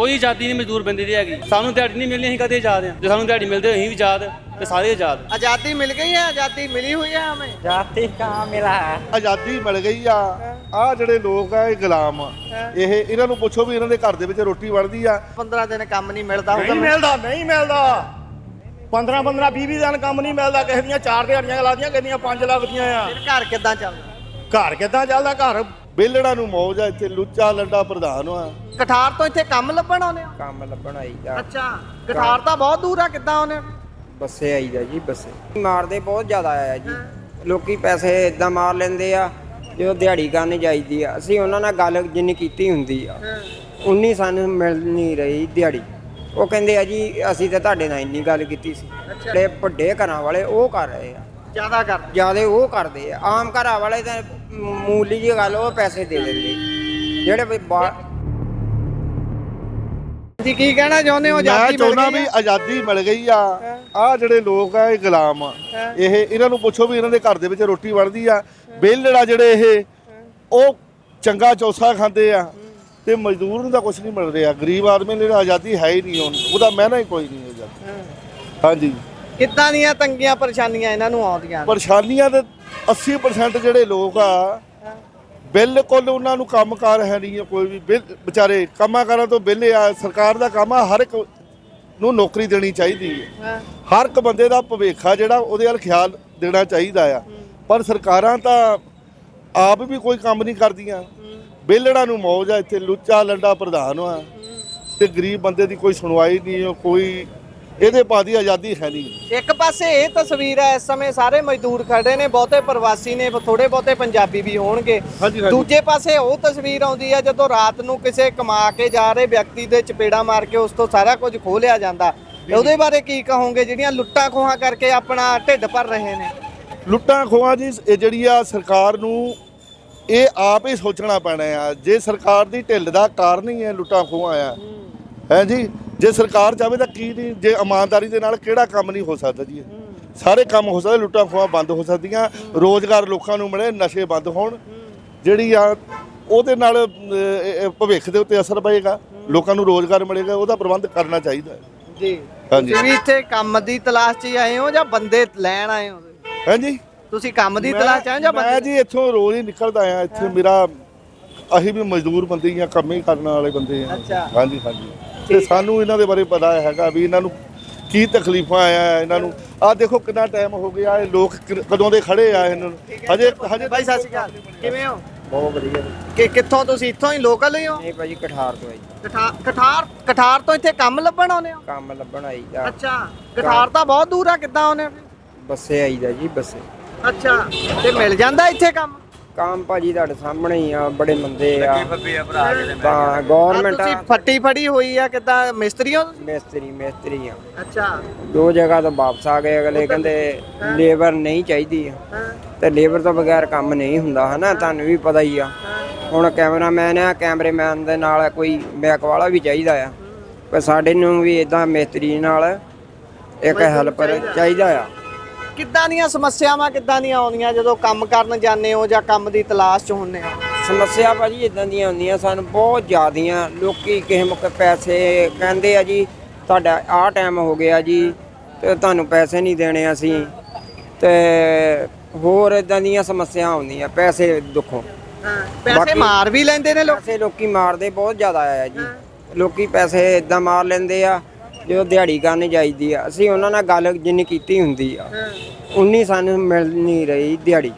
कोई आज़ादी नहीं मजदूर बंदे दी हैगी। सानू दिहाड़ी नहीं मिलनी, असीं कदे आज़ाद हैं। जो सानू दिहाड़ी मिलदे असीं भी आज़ाद ते सारे आज़ाद। आज़ादी मिल गई है, आज़ादी मिली हुई है हमें। आज़ादी कहाँ मिला है। ਆਜ਼ਾਦੀ ਮਿਲ ਗਈ ਆ ਜਿਹੜੇ ਲੋਕ ਆ ਇਹ ਗੁਲਾਮ ਆ। ਇਹ ਇਹਨਾਂ ਨੂੰ ਪੁੱਛੋ ਵੀ ਇਹਨਾਂ ਦੇ ਘਰ ਦੇ ਵਿੱਚ ਰੋਟੀ ਬਣਦੀ ਆ। 15 ਦਿਨ ਕੰਮ ਨਹੀਂ ਮਿਲਦਾ ਨਹੀਂ ਮਿਲਦਾ 15 20 ਦਿਨ ਕੰਮ ਨਹੀਂ ਮਿਲਦਾ। ਕਿਸੇ ਦੀਆਂ 4 ਦਿਹਾੜੀਆਂ ਲਾਦੀਆਂ, ਕਿਸੇ ਦੀਆਂ 5 ਲੱਗਦੀਆਂ ਆ। ਫਿਰ ਘਰ ਕਿੱਦਾਂ ਚੱਲਦਾ? ਘਰ ਕਿੱਦਾਂ ਚੱਲਦਾ? ਘਰ ਬੇਲੜਾ ਨੂੰ ਮੌਜ ਆ, ਇੱਥੇ ਲੁੱਚਾ ਲੰਡਾ ਪ੍ਰਧਾਨ ਆ। ਕਠਾਰ ਤੋਂ ਇੱਥੇ ਕੰਮ ਲੱਭਣ ਆਉਂਦੇ ਹੋ? ਕੰਮ ਲੱਭਣ ਆਈਦਾ। ਅੱਛਾ, ਕਠਾਰ ਤਾਂ ਬਹੁਤ ਦੂਰ ਆ, ਕਿੱਦਾਂ ਆਉਂਦੇ ਹੋ? ਬੱਸੇ ਆਈਦਾ ਜੀ, ਬੱਸੇ ਮਾਰਦੇ ਬਹੁਤ ਜ਼ਿਆਦਾ ਆ ਜੀ। ਲੋਕੀ ਪੈਸੇ ਇਦਾਂ ਮਾਰ ਲੈਂਦੇ ਆ ਜਦੋਂ ਦਿਹਾੜੀ ਕਰਨ ਜਾਈਦੀ ਆ। ਅਸੀਂ ਉਹਨਾਂ ਨਾਲ ਗੱਲ ਜਿੰਨੀ ਕੀਤੀ ਹੁੰਦੀ ਆ ਉਨੀ ਸਾਨੂੰ ਮਿਲ ਨਹੀਂ ਰਹੀ ਦਿਹਾੜੀ। ਉਹ ਕਹਿੰਦੇ ਆ ਜੀ ਅਸੀਂ ਤਾਂ ਤੁਹਾਡੇ ਨਾਲ ਇੰਨੀ ਗੱਲ ਕੀਤੀ ਸੀ। ਜਿਹੜੇ ਵੱਡੇ ਘਰਾਂ ਵਾਲੇ ਉਹ ਕਰ ਰਹੇ ਆ, ਜ਼ਿਆਦਾ ਕਰਦੇ। ਜਿਆਦਾ ਉਹ ਕਰਦੇ ਆ। ਆਮ ਘਰਾਂ ਵਾਲੇ ਤਾਂ ਮੂਲੀ ਜੀ ਗੱਲ ਉਹ ਪੈਸੇ ਦੇ ਦਿੰਦੇ। ਜਿਹੜੇ ਵੀ ਜੀ ਕੀ ਕਹਿਣਾ ਚਾਹੁੰਦੇ ਹੋ? ਮੈਂ ਆਜ਼ਾਦੀ ਚਾਹੁੰਦਾ ਮਿਲ ਵੀ ਗਈ ਆਜ਼ਾਦੀ ਮਿਲ ਗਈ ਆ ਜਿਹੜੇ ਲੋਕ ਆ ਇਹ ਗੁਲਾਮ ਆ। ਇਹਨਾਂ ਨੂੰ ਪੁੱਛੋ ਵੀ ਇਹਨਾਂ ਦੇ ਘਰ ਦੇ ਵਿੱਚ ਰੋਟੀ ਬਣਦੀ ਆ। ਬੇਲੜਾ ਜਿਹੜੇ ਇਹ ਉਹ ਚੰਗਾ ਚੌਸਾ ਖਾਂਦੇ ਆ ਤੇ ਮਜ਼ਦੂਰ ਨੂੰ ਤਾਂ ਕੁਝ ਨਹੀਂ ਮਿਲ ਰਿਹਾ। ਗਰੀਬ ਆਦਮੀ ਲਈ ਆਜ਼ਾਦੀ ਹੈ ਹੀ ਨਹੀਂ, ਉਹਦਾ ਮਹਿਨਾ ਹੀ ਕੋਈ ਨਹੀਂ ਆਜ਼ਾਦੀ। ਹਾਂਜੀ, ਕਿੱਦਾਂ ਦੀਆਂ ਤੰਗੀਆਂ ਪਰੇਸ਼ਾਨੀਆਂ ਇਹਨਾਂ ਨੂੰ ਆਉਂਦੀਆਂ? ਪਰੇਸ਼ਾਨੀਆਂ ਦੇ 80% ਜਿਹੜੇ ਲੋਕ ਆ ਬਿਲਕੁਲ ਉਹਨਾਂ ਨੂੰ ਕੰਮਕਾਰ ਹੈ ਨਹੀਂ। ਕੋਈ ਵੀ ਵਿਚਾਰੇ ਕੰਮਾਂ ਕਾਰਾਂ ਤੋਂ ਵਿਹਲੇ ਆ। ਸਰਕਾਰ ਦਾ ਕੰਮ ਆ ਹਰ ਇੱਕ ਨੂੰ ਨੌਕਰੀ ਦੇਣੀ ਚਾਹੀਦੀ ਹੈ। ਹਰ ਇੱਕ ਬੰਦੇ ਦਾ ਭਵਿੱਖ ਆ ਜਿਹੜਾ ਉਹਦੇ ਵੱਲ ਖਿਆਲ ਦੇਣਾ ਚਾਹੀਦਾ ਆ। ਪਰ ਸਰਕਾਰਾਂ ਤਾਂ ਆਪ ਵੀ ਕੋਈ ਕੰਮ ਨਹੀਂ ਕਰਦੀਆਂ। ਵਿਹਲੜਾਂ ਨੂੰ ਮੌਜ ਆ, ਇੱਥੇ ਲੁੱਚਾ ਲੰਡਾ ਪ੍ਰਧਾਨ ਆ ਤੇ ਗਰੀਬ ਬੰਦੇ ਦੀ ਕੋਈ ਸੁਣਵਾਈ ਨਹੀਂ। ਕੋਈ ਇਹਦੇ ਪਾ ਦੀ ਆਜ਼ਾਦੀ ਹੈ ਨਹੀਂ। ਇੱਕ ਪਾਸੇ ਇਹ ਤਸਵੀਰ ਹੈ, ਇਸ ਸਮੇਂ ਸਾਰੇ ਮਜ਼ਦੂਰ ਖੜੇ ਨੇ, ਬਹੁਤੇ ਪ੍ਰਵਾਸੀ ਨੇ, ਥੋੜੇ ਬਹੁਤੇ ਪੰਜਾਬੀ ਵੀ ਹੋਣਗੇ। ਦੂਜੇ ਪਾਸੇ ਉਹ ਤਸਵੀਰ ਆਉਂਦੀ ਹੈ ਜਦੋਂ ਰਾਤ ਨੂੰ ਕਿਸੇ ਕਮਾ ਕੇ ਜਾ ਰਹੇ ਵਿਅਕਤੀ ਦੇ ਚਪੇੜਾ ਮਾਰ ਕੇ ਉਸ ਤੋਂ ਸਾਰਾ ਕੁਝ ਖੋਹ ਲਿਆ ਜਾਂਦਾ। ਉਹਦੇ ਬਾਰੇ ਕੀ ਕਹੋਗੇ ਜਿਹੜੀਆਂ ਲੁੱਟਾਂ ਖੋਹਾਂ ਕਰਕੇ ਆਪਣਾ ਢਿੱਡ ਭਰ ਰਹੇ ਨੇ? ਲੁੱਟਾਂ ਖੋਹਾਂ ਜੀ ਇਹ ਜਿਹੜੀ ਆ ਸਰਕਾਰ ਨੂੰ ਇਹ ਆਪ ਹੀ ਸੋਚਣਾ ਪੈਣਾ ਆ। ਜੇ ਸਰਕਾਰ ਦੀ ਢਿੱਲ ਦਾ ਕਾਰਨ ਹੀ ਹੈ ਲੁੱਟਾਂ ਖੋਹਾਂ ਆ ਹੈ ਜੀ। ਜੇ ਸਰਕਾਰ ਚਾਹੇ ਤਾਂ ਕੀ ਨਹੀਂ, ਜੇ ਇਮਾਨਦਾਰੀ ਦੇ ਨਾਲ ਕਿਹੜਾ ਕੰਮ ਨਹੀਂ ਹੋ ਸਕਦਾ ਜੀ। ਸਾਰੇ ਕੰਮ ਹੋ ਸਕਦੇ, ਲੁੱਟਾਂ ਖੋਹਾਂ ਬੰਦ ਹੋ ਸਕਦੀਆਂ, ਰੋਜ਼ਗਾਰ ਲੋਕਾਂ ਨੂੰ ਮਿਲੇ, ਨਸ਼ੇ ਬੰਦ ਹੋਣ। ਜਿਹੜੀ ਆ ਉਹਦੇ ਨਾਲ ਭਵਿੱਖ ਦੇ ਉੱਤੇ ਅਸਰ ਪਏਗਾ, ਲੋਕਾਂ ਨੂੰ ਰੋਜ਼ਗਾਰ ਮਿਲੇਗਾ, ਉਹਦਾ ਪ੍ਰਬੰਧ ਕਰਨਾ ਚਾਹੀਦਾ ਹੈ ਜੀ। ਹਾਂਜੀ। ਤੁਸੀਂ ਵੀ ਇੱਥੇ ਕੰਮ ਦੀ ਤਲਾਸ਼ 'ਚ ਆਏ ਹੋ ਜਾਂ ਬੰਦੇ ਲੈਣ ਆਏ ਹੋ? ਹਾਂਜੀ, ਤੁਸੀਂ ਕੰਮ ਦੀ ਤਲਾਸ਼ 'ਚ ਆਏ ਜਾਂ ਮੈਂ ਬੰਦੇ? ਜੀ ਇੱਥੋਂ ਰੋਜ਼ ਹੀ ਨਿਕਲਦਾ ਆ। ਇੱਥੇ ਮੇਰਾ ਅਸੀਂ ਵੀ ਮਜ਼ਦੂਰ ਬੰਦੇ ਹੀ ਆ, ਕੰਮ ਹੀ ਕਰਨ ਵਾਲੇ ਬੰਦੇ ਆ। ਅੱਛਾ। ਹਾਂਜੀ ਹਾਂਜੀ। ਤੇ ਸਾਨੂੰ ਇਹਨਾਂ ਦੇ ਬਾਰੇ ਪਤਾ ਹੈਗਾ ਵੀ ਇਹਨਾਂ ਨੂੰ ਕੀ ਤਕਲੀਫਾਂ ਆਇਆ ਇਹਨਾਂ ਨੂੰ। ਆਹ ਦੇਖੋ ਕਿੰਨਾ ਟਾਈਮ ਹੋ ਗਿਆ, ਇਹ ਲੋਕ ਕਦੋਂ ਦੇ ਖੜੇ ਆ। ਇਹਨਾਂ ਨੂੰ ਹਜੇ ਬਾਈ ਸਤਿ ਸ਼੍ਰੀ ਅਕਾਲ, ਕਿਵੇਂ ਹੋ? ਬਹੁਤ ਵਧੀਆ। ਕਿ ਕਿੱਥੋਂ ਤੁਸੀਂ? ਇੱਥੋਂ ਹੀ ਲੋਕਲ ਹੀ ਹੋ? ਨਹੀਂ ਭਾਜੀ ਕਠਾਰ ਤੋਂ ਆਈ। ਕਠਾਰ ਤੋਂ ਇੱਥੇ ਕੰਮ ਲੱਭਣ ਆਉਂਦੇ ਹੋ? ਕੰਮ ਲੱਭਣ ਆਈਦਾ। ਅੱਛਾ, ਕਠਾਰ ਤਾਂ ਬਹੁਤ ਦੂਰ ਆ, ਕਿੱਦਾਂ ਆਉਂਦੇ ਹੋ? ਬੱਸੇ ਆਈਦਾ ਜੀ, ਬੱਸੇ। ਅੱਛਾ, ਤੇ ਮਿਲ ਜਾਂਦਾ ਇੱਥੇ ਕੰਮ? ਕੰਮ ਭਾਜੀ ਤੁਹਾਡੇ ਸਾਹਮਣੇ ਹੀ ਆ, ਬੜੇ ਮੰਦੇ ਆ। ਤਾਂ ਗਵਰਨਮੈਂਟ ਤੁਸੀਂ ਫੱਟੀ ਫੜੀ ਹੋਈ ਆ, ਕਿੱਦਾਂ ਮਿਸਤਰੀ ਹੋ ਤੁਸੀਂ? ਮਿਸਤਰੀ ਆ। ਅੱਛਾ। 2 ਜਗ੍ਹਾ ਤੋਂ ਵਾਪਸ ਆ ਗਏ ਅਗਲੇ, ਕਹਿੰਦੇ ਲੇਬਰ ਨਹੀਂ ਚਾਹੀਦੀ ਤੇ ਲੇਬਰ ਤੋਂ ਬਗੈਰ ਕੰਮ ਨਹੀਂ ਹੁੰਦਾ ਹਨਾ, ਤੁਹਾਨੂੰ ਵੀ ਪਤਾ ਹੀ ਆ। ਹੁਣ ਕੈਮਰਾਮੈਨ ਆ, ਕੈਮਰਾਮੈਨ ਦੇ ਨਾਲ ਕੋਈ ਬੈਕ ਵਾਲਾ ਵੀ ਚਾਹੀਦਾ ਆ। ਪਰ ਸਾਡੇ ਨੂੰ ਵੀ ਇਦਾਂ ਮਿਸਤਰੀ ਨਾਲ ਇੱਕ ਹੈਲਪਰ ਚਾਹੀਦਾ ਆ। ਕਿੱਦਾਂ ਦੀਆਂ ਸਮੱਸਿਆਵਾਂ ਕਿੱਦਾਂ ਦੀਆਂ ਆਉਂਦੀਆਂ ਜਦੋਂ ਕੰਮ ਕਰਨ ਜਾਂਦੇ ਹੋ ਜਾਂ ਕੰਮ ਦੀ ਤਲਾਸ਼ 'ਚ ਹੁੰਦੇ ਹੋ? ਸਮੱਸਿਆ ਭਾਜੀ ਇਦਾਂ ਦੀਆਂ ਹੁੰਦੀਆਂ ਸਾਨੂੰ ਬਹੁਤ ਜ਼ਿਆਦੀਆਂ। ਲੋਕੀ ਕਿਸੇ ਮੌਕੇ ਪੈਸੇ ਕਹਿੰਦੇ ਆ ਜੀ ਤੁਹਾਡਾ ਆਹ ਟਾਈਮ ਹੋ ਗਿਆ ਜੀ ਤੇ ਤੁਹਾਨੂੰ ਪੈਸੇ ਨਹੀਂ ਦੇਣੇ ਅਸੀਂ, ਤੇ ਹੋਰ ਇਦਾਂ ਦੀਆਂ ਸਮੱਸਿਆ ਆਉਂਦੀਆਂ। ਪੈਸੇ ਦੁੱਖੋਂ ਪੈਸੇ ਮਾਰ ਵੀ ਲੈਂਦੇ ਨੇ ਲੋਕ? ਪੈਸੇ ਲੋਕੀ ਮਾਰਦੇ ਬਹੁਤ ਜ਼ਿਆਦਾ ਆ ਜੀ। ਲੋਕੀ ਪੈਸੇ ਇਦਾਂ ਮਾਰ ਲੈਂਦੇ ਆ ਜਦੋਂ ਦਿਹਾੜੀ ਕਰਨ ਜਾਈਦੀ ਆ। ਅਸੀਂ ਉਹਨਾਂ ਨਾਲ ਗੱਲ ਜਿੰਨੀ ਕੀਤੀ ਹੁੰਦੀ ਆ ਉਨੀ ਸਾਨੂੰ ਮਿਲ ਨਹੀਂ ਰਹੀ ਦਿਹਾੜੀ।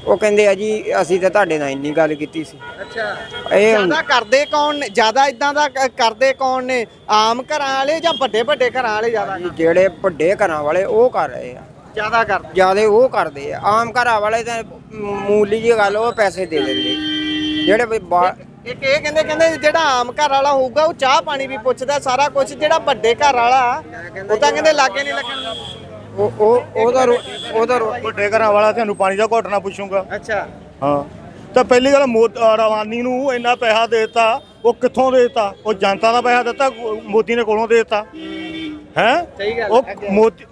ਉਹ ਕਹਿੰਦੇ ਆ ਜੀ ਅਸੀਂ ਤਾਂ ਤੁਹਾਡੇ ਨਾਲ ਇੰਨੀ ਗੱਲ ਕੀਤੀ ਸੀ। ਅੱਛਾ। ਇਹ ਜ਼ਿਆਦਾ ਕਰਦੇ ਕੌਣ ਨੇ? ਜ਼ਿਆਦਾ ਇਦਾਂ ਦਾ ਕਰਦੇ ਕੌਣ ਨੇ? ਆਮ ਘਰਾਂ ਵਾਲੇ ਜਾਂ ਵੱਡੇ ਵੱਡੇ ਘਰਾਂ ਵਾਲੇ ਜ਼ਿਆਦਾ? ਜਿਹੜੇ ਵੱਡੇ ਘਰਾਂ ਵਾਲੇ ਉਹ ਕਰ ਰਹੇ ਆ, ਜ਼ਿਆਦਾ ਕਰਦੇ। ਜਿਆਦਾ ਉਹ ਕਰਦੇ ਆ। ਆਮ ਘਰਾਂ ਵਾਲੇ ਤਾਂ ਮੂਲੀ ਜੀ ਗੱਲ ਉਹ ਪੈਸੇ ਦੇ ਦਿੰਦੇ। ਜਿਹੜੇ ਵੀ ਇੱਕ ਇਹ ਕਹਿੰਦੇ ਜਿਹੜਾ ਆਮ ਘਰ ਵਾਲਾ ਹੋਊਗਾ ਉਹ ਚਾਹ ਪਾਣੀ ਵੀ ਪੁੱਛਦਾ ਸਾਰਾ ਕੁਝ। ਜਿਹੜਾ ਵੱਡੇ ਘਰ ਵਾਲਾ ਉਹ ਤਾਂ ਕਹਿੰਦੇ ਲਾਗੇ ਨਹੀਂ ਲੱਗਣ। ਉਹਦਾ ਵੱਡੇ ਘਰਾਂ ਵਾਲਾ ਤੁਹਾਨੂੰ ਪਾਣੀ ਦਾ ਘੁੱਟ ਨਾ ਪੁੱਛੂਗਾ। ਅੱਛਾ। ਹਾਂ, ਤਾਂ ਪਹਿਲੀ ਗੱਲ ਰਵਾਨੀ ਨੂੰ ਇੰਨਾ ਪੈਸਾ ਦੇ ਦਿੱਤਾ, ਉਹ ਕਿੱਥੋਂ ਦੇ ਦਿੱਤਾ? ਉਹ ਜਨਤਾ ਦਾ ਪੈਸਾ ਦਿੱਤਾ, ਮੋਦੀ ਨੇ ਕੋਲੋਂ ਦੇ ਦਿੱਤਾ ਹੈ। ਉਹ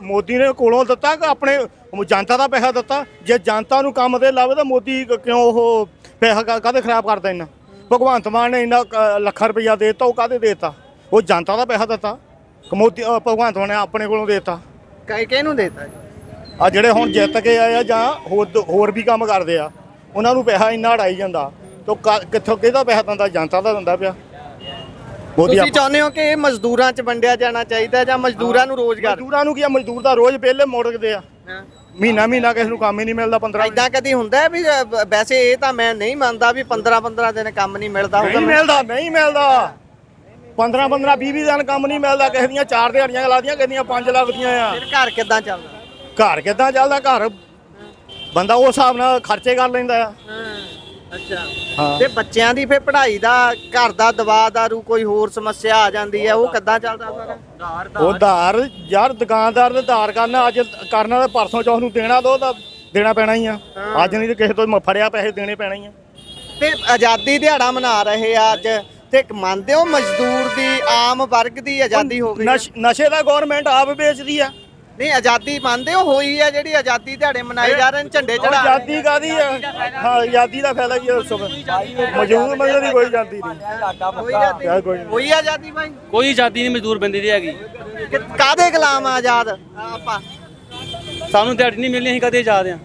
ਮੋਦੀ ਨੇ ਕੋਲੋਂ ਦਿੱਤਾ ਕਿ ਆਪਣੇ ਜਨਤਾ ਦਾ ਪੈਸਾ ਦਿੱਤਾ? ਜੇ ਜਨਤਾ ਨੂੰ ਕੰਮ ਤੇ ਲਾਵੇ ਤਾਂ ਮੋਦੀ ਕਿਉਂ ਉਹ ਪੈਸਾ ਕਾਹਦੇ ਖਰਾਬ ਕਰਦਾ? ਇੰਨਾ ਭਗਵੰਤ ਮਾਨ ਨੇ ਇੰਨਾ ਲੱਖਾਂ ਰੁਪਈਆ ਦੇ ਦਿੱਤਾ, ਉਹ ਕਾਹਦੇ ਦੇ ਦਿੱਤਾ? ਉਹ ਜਨਤਾ ਦਾ ਪੈਸਾ ਦਿੱਤਾ ਕਮੋਦੀ ਭਗਵੰਤ ਮਾਨ ਨੇ ਆਪਣੇ ਕੋਲੋਂ ਦੇਤਾ। ਕਿਹਨੂੰ ਦੇਤਾ ਜੀ? ਆ ਜਿਹੜੇ ਹੁਣ ਜਿੱਤ ਕੇ ਆਏ ਆ ਜਾਂ ਹੋਰ ਵੀ ਕੰਮ ਕਰਦੇ ਆ ਉਹਨਾਂ ਨੂੰ ਪੈਸਾ ਇੰਨਾ ਅੜਾਈ ਜਾਂਦਾ ਤੋ ਕਿੱਥੋਂ ਕਿਹਦਾ ਪੈਸਾ ਦਿੰਦਾ? ਜਨਤਾ ਦਾ ਦਿੰਦਾ ਪਿਆ। ਤੁਸੀਂ ਚਾਹੁੰਦੇ ਹੋ ਕਿ ਇਹ ਮਜ਼ਦੂਰਾਂ 'ਚ ਵੰਡਿਆ ਜਾਣਾ ਚਾਹੀਦਾ ਜਾਂ ਮਜ਼ਦੂਰਾਂ ਨੂੰ ਰੋਜ਼ਗਾਰ? ਮਜ਼ਦੂਰਾਂ ਨੂੰ ਕੀ ਆ, ਮਜ਼ਦੂਰ ਦਾ ਰੋਜ਼ ਪਹਿਲੇ ਮੁੜਕਦੇ ਆ, ਮਹੀਨਾ ਕਿਸੇ ਨੂੰ ਕੰਮ ਹੀ ਨਹੀਂ ਮਿਲਦਾ। 15 ਇਦਾਂ ਕਦੀ ਹੁੰਦਾ ਹੈ ਵੀ ਵੈਸੇ ਇਹ ਤਾਂ ਮੈਂ ਨਹੀਂ ਮੰਨਦਾ ਵੀ 15 ਦਿਨ ਕੰਮ ਨਹੀਂ ਮਿਲਦਾ ਹੋਊਗਾ। ਨਹੀਂ ਮਿਲਦਾ 15 20 ਦਿਨ ਕੰਮ ਨਹੀਂ ਮਿਲਦਾ। ਕਿਸੇ ਦੀਆਂ 4 ਦਿਹਾੜੀਆਂ ਲਾਦੀਆਂ, ਕਿਸੇ ਦੀਆਂ 5 ਲੱਗਦੀਆਂ ਆ। ਫਿਰ ਘਰ ਕਿੱਦਾਂ ਚੱਲਦਾ? ਘਰ ਕਿੱਦਾਂ ਚੱਲਦਾ? ਘਰ ਬੰਦਾ ਉਸ ਹਿਸਾਬ ਨਾਲ ਖਰਚੇ ਕਰ ਲੈਂਦਾ ਆ। ਅੱਛਾ ਤੇ ਬੱਚਿਆਂ ਦੀ ਫਿਰ ਪੜ੍ਹਾਈ ਦਾ, ਘਰ ਦਾ ਦਬਾਅ ਦਾਰੂ, ਕੋਈ ਹੋਰ ਸਮੱਸਿਆ ਆ ਜਾਂਦੀ ਹੈ, ਉਹ ਕਿੱਦਾਂ ਚੱਲਦਾ ਸਾਰਾ? ਉਹ ਉਧਾਰ ਯਾਰ ਦੁਕਾਨਦਾਰ ਨੇ ਉਧਾਰ ਕਰਨਾ, ਅੱਜ ਕਰਨਾ ਤੇ ਪਰਸੋਂ ਚੌਥ ਨੂੰ ਦੇਣਾ ਤਾਂ ਉਹਦਾ ਦੇਣਾ ਪੈਣਾ ਹੀ ਆ। ਅੱਜ ਨਹੀਂ ਤੇ ਕਿਸੇ ਤੋਂ ਫੜਿਆ ਪੈਸੇ ਦੇਣੇ ਪੈਣੇ ਹੀ ਆ। ਤੇ ਆਜ਼ਾਦੀ ਦਿਹਾੜਾ ਮਨਾ ਰਹੇ ਆ ਅੱਜ, ਤੇ ਮੰਨਦੇ ਹੋ ਮਜ਼ਦੂਰ ਦੀ, ਆਮ ਵਰਗ ਦੀ ਆਜ਼ਾਦੀ ਹੋ ਗਈ? ਨਸ਼ੇ ਦਾ ਗਵਰਨਮੈਂਟ ਆਪ ਵੇਚਦੀ ਆ। ਨਹੀਂ ਆਜ਼ਾਦੀ ਮੰਨਦੇ ਹੋ ਹੋਈ ਹੈ ਜਿਹੜੀ ਆਜ਼ਾਦੀ ਦਿਹਾੜੇ ਮਨਾਏ ਜਾ ਰਹੇ ਨੇ, ਝੰਡੇ ਚੜਾ? ਆਜ਼ਾਦੀ ਕਾਦੀ ਆ? ਹਾਂ ਆਜ਼ਾਦੀ ਦਾ ਫਾਇਦਾ ਕੀ ਹੈ ਦੱਸੋ? ਮੌਜੂਦ ਬੰਦੇ ਦੀ ਕੋਈ ਆਜ਼ਾਦੀ ਨਹੀਂ। ਕੋਈ ਆਜ਼ਾਦੀ ਭਾਈ? ਕੋਈ ਆਜ਼ਾਦੀ ਨਹੀਂ ਮਜ਼ਦੂਰ ਬੰਦੇ ਦੀ ਹੈਗੀ। ਕਾਦੇ ਗੁਲਾਮ ਆ ਆਜ਼ਾਦ ਆਪਾਂ? ਸਾਨੂੰ ਦਿਹਾੜੀ ਨਹੀਂ ਮਿਲਣੀ, ਅਸੀਂ ਕਦੇ ਆਜ਼ਾਦ ਆ।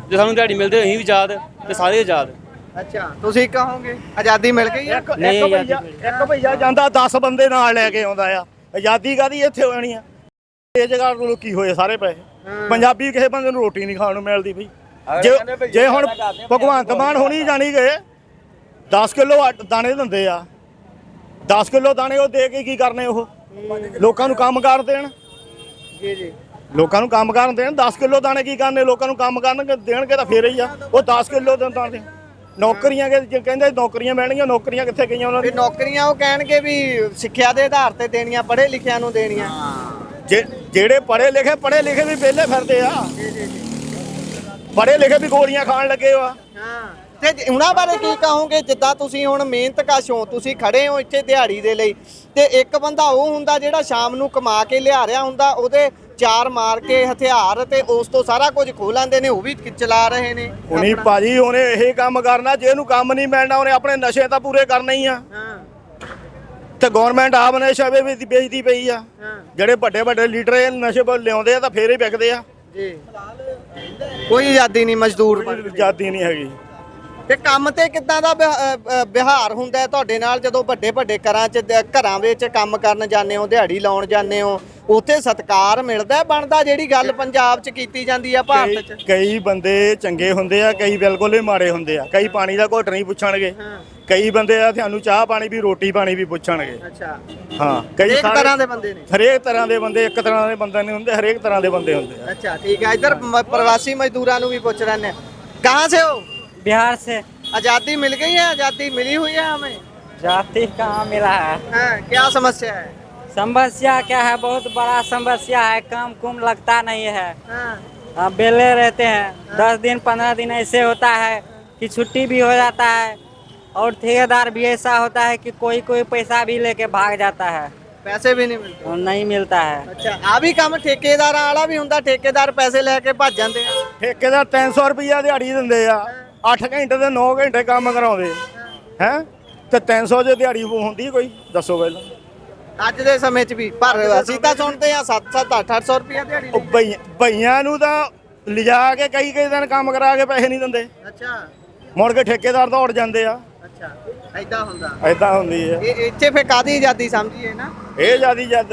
ਜੇ ਸਾਨੂੰ ਦਿਹਾੜੀ ਮਿਲਦੇ ਅਸੀਂ ਵੀ ਆਜ਼ਾਦ ਤੇ ਸਾਰੇ ਆਜ਼ਾਦ। ਅੱਛਾ ਤੁਸੀਂ ਕਹੋਗੇ ਆਜ਼ਾਦੀ ਮਿਲ ਗਈ ਹੈ? ਇੱਕ ਭਈਆ ਜਾਂਦਾ 10 ਬੰਦੇ ਨਾਲ ਲੈ ਕੇ ਆਉਂਦਾ ਆ। ਆਜ਼ਾਦੀ ਕਾਦੀ ਇੱਥੇ ਹੋਣੀ ਆ? ਇਹ ਜਗ੍ਹਾ ਨੂੰ ਕੀ ਹੋਏ ਸਾਰੇ ਪੈਸੇ? ਪੰਜਾਬੀ ਕਿਸੇ ਬੰਦੇ ਨੂੰ ਰੋਟੀ ਨਹੀਂ ਖਾਣ ਨੂੰ ਮਿਲਦੀ ਬਈ। ਜੇ ਹੁਣ ਭਗਵੰਤ ਮਾਨ ਹੋਣੀ ਜਾਣੀ ਗਏ 10 ਕਿਲੋ ਦਾਣੇ ਦਿੰਦੇ ਆ, 10 ਕਿਲੋ ਦਾਣੇ ਉਹ ਦੇ ਕੇ ਕੀ ਕਰਨੇ? ਉਹ ਲੋਕਾਂ ਨੂੰ ਕੰਮ ਕਰ ਦੇਣ। ਜੀ ਲੋਕਾਂ ਨੂੰ ਕੰਮ ਕਰਨ ਦੇਣ। 10 ਕਿਲੋ ਦਾਣੇ ਕੀ ਕਰਨੇ? ਲੋਕਾਂ ਨੂੰ ਕੰਮ ਕਰਨਗੇ ਦੇਣਗੇ ਤਾਂ ਫੇਰ ਹੀ ਆ। ਉਹ 10 ਕਿਲੋ ਦਾਣੇ ਨੌਕਰੀਆਂ ਕਹਿੰਦੇ ਨੌਕਰੀਆਂ ਮਿਲਣਗੀਆਂ, ਨੌਕਰੀਆਂ ਕਿੱਥੇ ਗਈਆਂ ਉਹਨਾਂ ਦੀਆਂ? ਨੌਕਰੀਆਂ ਉਹ ਕਹਿਣਗੇ ਵੀ ਸਿੱਖਿਆ ਦੇ ਆਧਾਰ ਤੇ ਦੇਣੀਆਂ, ਪੜ੍ਹੇ ਲਿਖਿਆਂ ਨੂੰ ਦੇਣੀਆਂ। ਜਿਹੜੇ ਪੜ੍ਹੇ ਲਿਖੇ ਵੀ ਵਿਹਲੇ ਫਿਰਦੇ ਆ। ਪੜ੍ਹੇ ਲਿਖੇ ਵੀ ਗੋਲੀਆਂ ਖਾਣ ਲੱਗੇ ਆ। ਤੇ ਉਹਨਾਂ ਬਾਰੇ ਕੀ ਕਹੋਗੇ? ਜਿੱਦਾਂ ਤੁਸੀਂ ਹੁਣ ਮਿਹਨਤ ਕਸ਼ ਹੋ, ਤੁਸੀਂ ਖੜੇ ਹੋ ਇੱਥੇ ਦਿਹਾੜੀ ਦੇ ਲਈ, ਤੇ ਇੱਕ ਬੰਦਾ ਉਹ ਹੁੰਦਾ ਜਿਹੜਾ ਸ਼ਾਮ ਨੂੰ ਕਮਾ ਕੇ ਲਿਆ ਰਿਹਾ ਹੁੰਦਾ, ਉਹਦੇ ਚਾਰ ਮਾਰ ਕੇ ਹਥਿਆਰ ਤੇ ਉਸ ਤੋਂ ਸਾਰਾ ਕੁਝ ਖੋਹ ਲੈਂਦੇ ਨੇ, ਉਹ ਵੀ ਚਲਾ ਰਹੇ ਨੇ। ਹੁਣੀ ਭਾਜੀ ਉਹਨੇ ਇਹ ਕੰਮ ਕਰਨਾ, ਜੇ ਇਹਨੂੰ ਕੰਮ ਨਹੀਂ ਮਿਲਣਾ ਉਹਨੇ ਆਪਣੇ ਨਸ਼ੇ ਤਾਂ ਪੂਰੇ ਕਰਨੇ ਹੀ ਆ। ਤੇ ਗਵਰਨਮੈਂਟ ਆਪ ਨਸ਼ਾ ਵੇਚਦੀ ਪਈ ਆ। ਜਿਹੜੇ ਵੱਡੇ ਲੀਡਰ ਇਹ ਨਸ਼ੇ ਲਿਆਉਂਦੇ ਆ ਤਾਂ ਫੇਰ ਹੀ ਵਿਕਦੇ ਆ। ਜੀ ਕੋਈ ਆਜ਼ਾਦੀ ਨਹੀਂ ਮਜ਼ਦੂਰ, ਆਜ਼ਾਦੀ ਨਹੀਂ ਹੈਗੀ। ਤੇ ਕੰਮ ਤੇ ਕਿੱਦਾਂ ਦਾ ਵਿਹਾਰ ਹੁੰਦਾ ਹੈ ਤੁਹਾਡੇ ਨਾਲ ਜਦੋਂ ਵੱਡੇ ਘਰਾਂ ਵਿੱਚ ਕੰਮ ਕਰਨ ਜਾਂਦੇ ਹੋ, ਦਿਹਾੜੀ ਲਾਉਣ ਜਾਂਦੇ ਹੋ? ਉੱਥੇ ਸਤਿਕਾਰ ਮਿਲਦਾ ਬਣਦਾ ਜਿਹੜੀ ਗੱਲ ਪੰਜਾਬ 'ਚ ਕੀਤੀ ਜਾਂਦੀ ਆ ਭਾਰਤ 'ਚ? ਕਈ ਬੰਦੇ ਚੰਗੇ ਹੁੰਦੇ ਆ, ਕਈ ਬਿਲਕੁਲ ਹੀ ਮਾੜੇ ਹੁੰਦੇ ਆ। ਕਈ ਪਾਣੀ ਦਾ ਘੁੱਟ ਨਹੀਂ ਪੁੱਛਣਗੇ, ਕਈ ਬੰਦੇ ਆ ਤੁਹਾਨੂੰ ਚਾਹ ਪਾਣੀ ਵੀ ਰੋਟੀ ਪਾਣੀ ਵੀ ਪੁੱਛਣਗੇ। ਅੱਛਾ ਹਾਂ ਕਈ ਤਰ੍ਹਾਂ ਦੇ ਬੰਦੇ ਨੇ। ਹਰੇਕ ਤਰ੍ਹਾਂ ਦੇ ਬੰਦੇ, ਇੱਕ ਤਰ੍ਹਾਂ ਦੇ ਬੰਦੇ ਨਹੀਂ ਹੁੰਦੇ, ਹਰੇਕ ਤਰ੍ਹਾਂ ਦੇ ਬੰਦੇ ਹੁੰਦੇ ਆ। ਅੱਛਾ ਠੀਕ ਹੈ। ਇੱਧਰ ਪ੍ਰਵਾਸੀ ਮਜ਼ਦੂਰਾਂ ਨੂੰ ਵੀ ਪੁੱਛ ਰਹੇ ਨੇ। ਕਹਾਂ ਸੇ ਹੋ? बिहार से। आजादी मिल गई है? आजादी मिली हुई है हमें? जाति कहाँ मिला है? हाँ, क्या समस्या है? समस्या क्या है? बहुत बड़ा समस्या है। काम कुम लगता नहीं है। हाँ। बेले रहते हैं। 10 दिन 15 दिन ऐसे होता है कि छुट्टी भी हो जाता है, और ठेकेदार भी ऐसा होता है कि कोई पैसा भी लेके भाग जाता है। पैसे भी नहीं मिलते? और नहीं मिलता है। अच्छा आ भी काम ठेकेदार वाला भी ਹੁੰਦਾ? ਠੇਕੇਦਾਰ ਪੈਸੇ ਲੈ ਕੇ ਭੱਜ ਜਾਂਦੇ ਆ? ਠੇਕੇਦਾਰ 300 ਰੁਪਈਆ ਦਿਹਾੜੀ ਦਿੰਦੇ ਆ। 8 ਘੰਟੇ ਤੇ 9 ਘੰਟੇ ਕੰਮ ਕਰਾਉਂਦੇ ਹੈ ਤੇ 300 ਜੇ ਦਿਹਾੜੀ ਹੁੰਦੀ ਕੋਈ? ਦੱਸੋ ਪਹਿਲਾਂ। ਅੱਜ ਦੇ ਸਮੇਂ 'ਚ ਵੀ ਪਰ ਅਸੀਂ ਤਾਂ ਸੁਣਦੇ ਆ 7-7 800 ਰੁਪਏ ਦਿਹਾੜੀ। ਉਹ ਭਈਆਂ ਨੂੰ ਤਾਂ ਲਿਜਾ ਕੇ ਕਈ ਦਿਨ ਕੰਮ ਕਰਾ ਕੇ ਪੈਸੇ ਨਹੀਂ ਦਿੰਦੇ। ਅੱਛਾ ਮੁੜ ਕੇ ਠੇਕੇਦਾਰ ਦੌੜ ਜਾਂਦੇ ਆ। ਅੱਛਾ ਐਦਾਂ ਹੁੰਦਾ? ਐਦਾਂ ਹੁੰਦੀ ਹੈ। ਇਹ ਇੱਥੇ ਫੇ ਕਾਦੀ ਆਜ਼ਾਦੀ ਸਮਝੀਏ ਨਾ? ਇਹ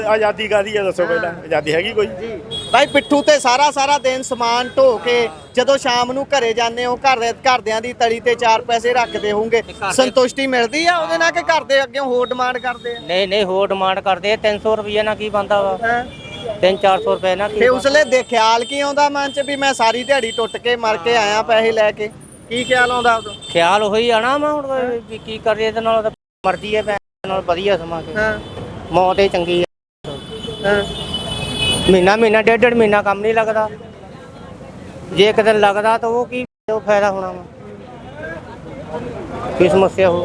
ਆਜ਼ਾਦੀ ਕਾਦੀ ਹੈ ਦੱਸੋ ਪਹਿਲਾਂ? ਆਜ਼ਾਦੀ ਹੈਗੀ ਕੋਈ? ਜੀ ਭਾਈ ਪਿੱਠੂ ਤੇ ਸਾਰਾ ਦਿਨ ਸਮਾਨ ਢੋ ਕੇ ਜਦੋਂ ਸ਼ਾਮ ਨੂੰ ਘਰੇ ਜਾਂਦੇ ਹੋ, ਘਰਦਿਆਂ ਦੀ ਤਲੀ ਤੇ 4 ਪੈਸੇ ਰੱਖਦੇ ਹੋਵੋਗੇ, ਸੰਤੁਸ਼ਟੀ ਮਿਲਦੀ ਆ ਉਹਦੇ ਨਾਲ ਕਿ ਘਰ ਦੇ ਅੱਗੇ ਹੋਰ ਡਿਮਾਂਡ ਕਰਦੇ ਆ? नहीं हो डिमांड करते 300 रुपये ना की बनता वा, 300-400 रुपये ना ਫੇ ਉਸਲੇ ਦੇ ਖਿਆਲ ਕੀ ਆਉਂਦਾ ਮਨ 'ਚ ਵੀ ਮੈਂ ਸਾਰੀ ਦਿਹਾੜੀ ਟੁੱਟ ਕੇ ਮਰ ਕੇ ਆਇਆ ਪੈਸੇ ਲੈ ਕੇ? ਕੀ ਖਿਆਲ ਆਉਂਦਾ ਉਦੋਂ? ख्याल हो ही आना मैं हुण की कर रही है नाल मर्जी है नाल वधिया समा के। ਹਾਂ मौत ही चंगी है। ਹਾਂ महीना डेढ़ महीना काम नहीं लगता, जे एक दिन लगता तो वो की फायदा होना वा, की समस्या हो?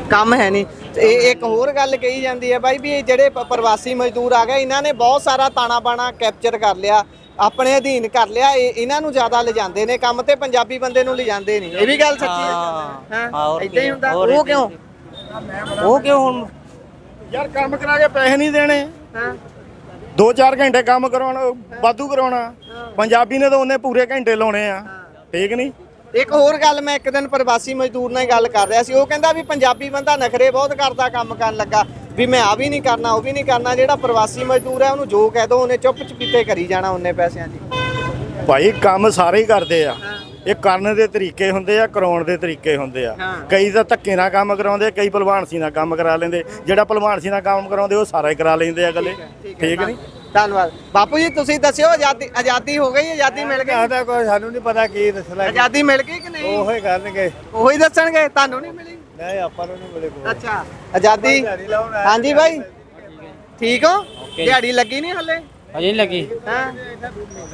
ਕੰਮ ਹੈ ਨਹੀਂ। ਇਹ ਇੱਕ ਹੋਰ ਗੱਲ ਕਹੀ ਜਾਂਦੀ ਹੈ ਬਾਈ ਵੀ ਇਹ ਜਿਹੜੇ ਪ੍ਰਵਾਸੀ ਮਜ਼ਦੂਰ ਆ ਗਏ, ਇਹਨਾਂ ਨੇ ਬਹੁਤ ਸਾਰਾ ਤਾਣਾ ਬਾਣਾ ਕੈਪਚਰ ਕਰ ਲਿਆ, ਆਪਣੇ ਅਧੀਨ ਕਰ ਲਿਆ, ਇਹਨਾਂ ਨੂੰ ਜ਼ਿਆਦਾ ਲਿਜਾਂਦੇ ਨੇ ਕੰਮ ਤੇ ਪੰਜਾਬੀ ਬੰਦੇ ਨੂੰ ਲਿਜਾਂਦੇ ਨਹੀਂ। ਇਹ ਵੀ ਗੱਲ ਸੱਚੀ ਹੈ? ਹਾਂ ਇਦਾਂ ਹੀ ਹੁੰਦਾ। ਉਹ ਕਿਉਂ? ਉਹ ਕਿਉਂ ਹੁਣ ਯਾਰ ਕੰਮ ਕਰਾ ਕੇ ਪੈਸੇ ਨਹੀਂ ਦੇਣੇ। ਹਾਂ 2-4 ਘੰਟੇ ਕੰਮ ਕਰਾਉਣਾ ਵਾਧੂ ਕਰਾਉਣਾ। ਪੰਜਾਬੀ ਨੇ ਤਾਂ ਉਹਨੇ ਪੂਰੇ ਘੰਟੇ ਲਾਉਣੇ ਆ, ਠੀਕ ਨਹੀਂ। ਇੱਕ ਹੋਰ ਗੱਲ, ਮੈਂ ਇੱਕ ਦਿਨ ਪ੍ਰਵਾਸੀ ਮਜ਼ਦੂਰ ਨਾਲ ਗੱਲ ਕਰ ਰਿਹਾ ਸੀ, ਉਹ ਕਹਿੰਦਾ ਵੀ ਪੰਜਾਬੀ ਬੰਦਾ ਨਖਰੇ ਬਹੁਤ ਕਰਦਾ ਕੰਮ ਕਰਨ ਲੱਗਾ, ਵੀ ਮੈਂ ਆ ਵੀ ਨਹੀਂ ਕਰਨਾ ਉਹ ਵੀ ਨਹੀਂ ਕਰਨਾ। ਜਿਹੜਾ ਪ੍ਰਵਾਸੀ ਮਜ਼ਦੂਰ ਹੈ ਉਹਨੂੰ ਜੋ ਕਹਿ ਦੋ ਉਹਨੇ ਚੁੱਪ ਚਪੀਤੇ ਕਰੀ ਜਾਣਾ ਉਹਨੇ ਪੈਸਿਆਂ 'ਚ। ਭਾਈ ਕੰਮ ਸਾਰੇ ਹੀ ਕਰਦੇ ਆ, ਇਹ ਕਰਨ ਦੇ ਤਰੀਕੇ ਹੁੰਦੇ ਆ, ਕਰਾਉਣ ਦੇ ਤਰੀਕੇ ਹੁੰਦੇ ਆ। ਕਈ ਤਾਂ ਧੱਕੇ ਨਾਲ ਕੰਮ ਕਰਾਉਂਦੇ, ਕਈ ਭਲਵਾਨਸੀ ਨਾਲ ਕੰਮ ਕਰਾ ਲੈਂਦੇ। ਜਿਹੜਾ ਭਲਵਾਨਸੀ ਨਾਲ ਕੰਮ ਕਰਾਉਂਦੇ ਉਹ ਸਾਰਾ ਹੀ ਕਰਾ ਲੈਂਦੇ ਆ ਗੱਲੇ, ਠੀਕ ਨਹੀਂ। ਧੰਨਵਾਦ ਬਾਪੂ ਜੀ। ਤੁਸੀਂ ਦੱਸਿਓ ਆਜ਼ਾਦੀ ਹੋ ਗਈ, ਆਜ਼ਾਦੀ ਮਿਲ ਗਈ? ਆਦਾ ਕੋਈ ਸਾਨੂੰ ਨਹੀਂ ਪਤਾ ਕੀ ਦੱਸਣਾ, ਆਜ਼ਾਦੀ ਮਿਲ ਗਈ ਕਿ ਨਹੀਂ? ਉਹੀ ਕਰਨਗੇ, ਉਹੀ ਦੱਸਣਗੇ, ਤੁਹਾਨੂੰ ਨਹੀਂ ਮਿਲੀ? ਨਹੀਂ ਆਪਾਂ ਨੂੰ ਨਹੀਂ ਮਿਲੇ ਕੋਈ। ਅੱਛਾ ਆਜ਼ਾਦੀ। ਹਾਂਜੀ ਭਾਈ ਠੀਕ ਹੋ? ਦਿਹਾੜੀ ਲੱਗੀ ਨਹੀਂ ਹਲੇ? ਅਜੇ ਨਹੀਂ ਲੱਗੀ। ਹਾਂ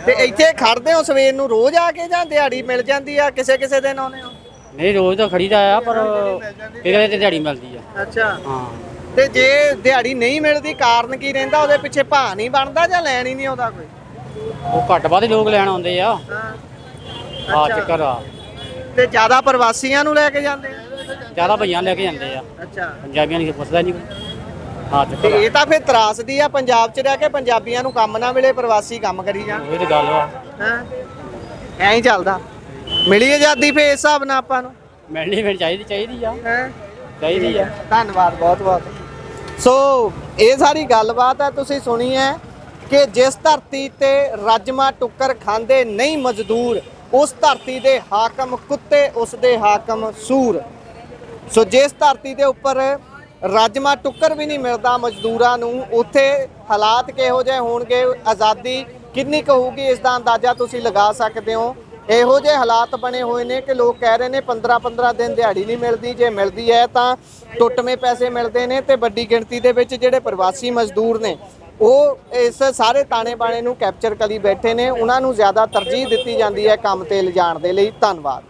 ਤੇ ਇੱਥੇ ਖੜਦੇ ਹੋ ਸਵੇਰ ਨੂੰ ਰੋਜ਼ ਆ ਕੇ, ਜਾਂ ਦਿਹਾੜੀ ਮਿਲ ਜਾਂਦੀ ਆ ਕਿਸੇ ਕਿਸੇ ਦਿਨ ਆਉਂਦੇ ਹੋ? ਨਹੀਂ ਰੋਜ਼ ਤਾਂ ਖੜੀਦਾ ਆ, ਪਰ ਕਿਹੜੇ ਤੇ ਦਿਹਾੜੀ ਮਿਲਦੀ ਆ। ਅੱਛਾ ਹਾਂ ਤੇ ਜੇ ਦਿਹਾੜੀ ਨਹੀਂ ਮਿਲਦੀ ਕਾਰਨ ਕੀ ਰਹਿੰਦਾ? ਉਹਦੇ ਪਿੱਛੇ ਭਾਅ ਨਹੀਂ ਬਣਦਾ ਜਾਂ ਲੈਣ ਹੀ ਨਹੀਂ ਆਉਂਦਾ ਕੋਈ? ਉਹ ਘੱਟ ਵੱਧ ਲੋਕ ਲੈਣ ਆਉਂਦੇ ਆ, ਹਾਂ ਆ ਚੱਕਰ ਆ। ਤੇ ਜ਼ਿਆਦਾ ਪ੍ਰਵਾਸੀਆਂ ਨੂੰ ਲੈ ਕੇ ਜਾਂਦੇ ਆ? ਜ਼ਿਆਦਾ ਭਈਆਂ ਲੈ ਕੇ ਜਾਂਦੇ ਆ, ਅੱਛਾ ਪੰਜਾਬੀਆਂ ਨੂੰ ਪੁੱਛਦਾ ਨਹੀਂ ਕੋਈ। ਹਾਂ ਤੇ ਚੱਕਰ ਆ। ਇਹ ਤਾਂ ਫਿਰ ਤਰਾਸਦੀ ਆ ਪੰਜਾਬ 'ਚ ਰਹਿ ਕੇ ਪੰਜਾਬੀਆਂ ਨੂੰ ਕੰਮ ਨਾ ਮਿਲੇ, ਪ੍ਰਵਾਸੀ ਕੰਮ ਕਰੀ ਜਾਣ। ਉਹੀ ਤੇ ਗੱਲ ਆ। ਹਾਂ ਐਂ ਹੀ ਚੱਲਦਾ। ਮਿਲੀ ਆਜ਼ਾਦੀ ਫੇ ਇਸ ਹਿਸਾਬ ਨਾਲ ਆਪਾਂ ਨੂੰ? ਮਿਲਣੀ ਚਾਹੀਦੀ ਆ, ਹਾਂ ਚਾਹੀਦੀ ਆ। ਧੰਨਵਾਦ ਬਹੁਤ ਬਹੁਤ। ਸੋ ਇਹ ਸਾਰੀ ਗੱਲਬਾਤ ਹੈ ਤੁਸੀਂ ਸੁਣੀ ਹੈ ਕਿ ਜਿਸ ਧਰਤੀ ਤੇ ਰਾਜਮਾ ਟੁੱਕਰ ਖਾਂਦੇ ਨਹੀਂ ਮਜ਼ਦੂਰ, ਉਸ ਧਰਤੀ ਦੇ ਹਾਕਮ ਕੁੱਤੇ, ਉਸ ਦੇ ਹਾਕਮ ਸੂਰ। ਸੋ ਜਿਸ ਧਰਤੀ ਦੇ ਉੱਪਰ ਰਾਜਮਾ ਟੁੱਕਰ ਵੀ ਨਹੀਂ ਮਿਲਦਾ ਮਜ਼ਦੂਰਾਂ ਨੂੰ, ਉੱਥੇ ਹਾਲਾਤ ਕਿਹੋ ਜਿਹੇ ਹੋਣਗੇ, ਆਜ਼ਾਦੀ ਕਿੰਨੀ ਕੁ ਹੋਊਗੀ, ਇਸ ਦਾ ਅੰਦਾਜ਼ਾ ਤੁਸੀਂ ਲਗਾ ਸਕਦੇ ਹੋ। ਇਹੋ ਜਿਹੇ ਹਾਲਾਤ ਬਣੇ ਹੋਏ ਨੇ ਕਿ ਲੋਕ ਕਹਿ ਰਹੇ ਨੇ 15-15 ਦਿਨ ਦਿਹਾੜੀ ਨਹੀਂ ਮਿਲਦੀ, ਜੇ ਮਿਲਦੀ ਹੈ ਤਾਂ ਟੁੱਟਵੇਂ ਪੈਸੇ ਮਿਲਦੇ ਨੇ। ਤੇ ਵੱਡੀ ਗਿਣਤੀ ਦੇ ਵਿੱਚ ਜਿਹੜੇ ਪ੍ਰਵਾਸੀ ਮਜ਼ਦੂਰ ਨੇ ਉਹ ਇਸ ਸਾਰੇ ਤਾਣੇ ਬਾਣੇ ਨੂੰ ਕੈਪਚਰ ਕਰੀ ਬੈਠੇ ਨੇ, ਉਹਨਾਂ ਨੂੰ ਜ਼ਿਆਦਾ ਤਰਜੀਹ ਦਿੱਤੀ ਜਾਂਦੀ ਹੈ ਕੰਮ ਤੇ ਲਿਜਾਣ ਦੇ ਲਈ। ਧੰਨਵਾਦ।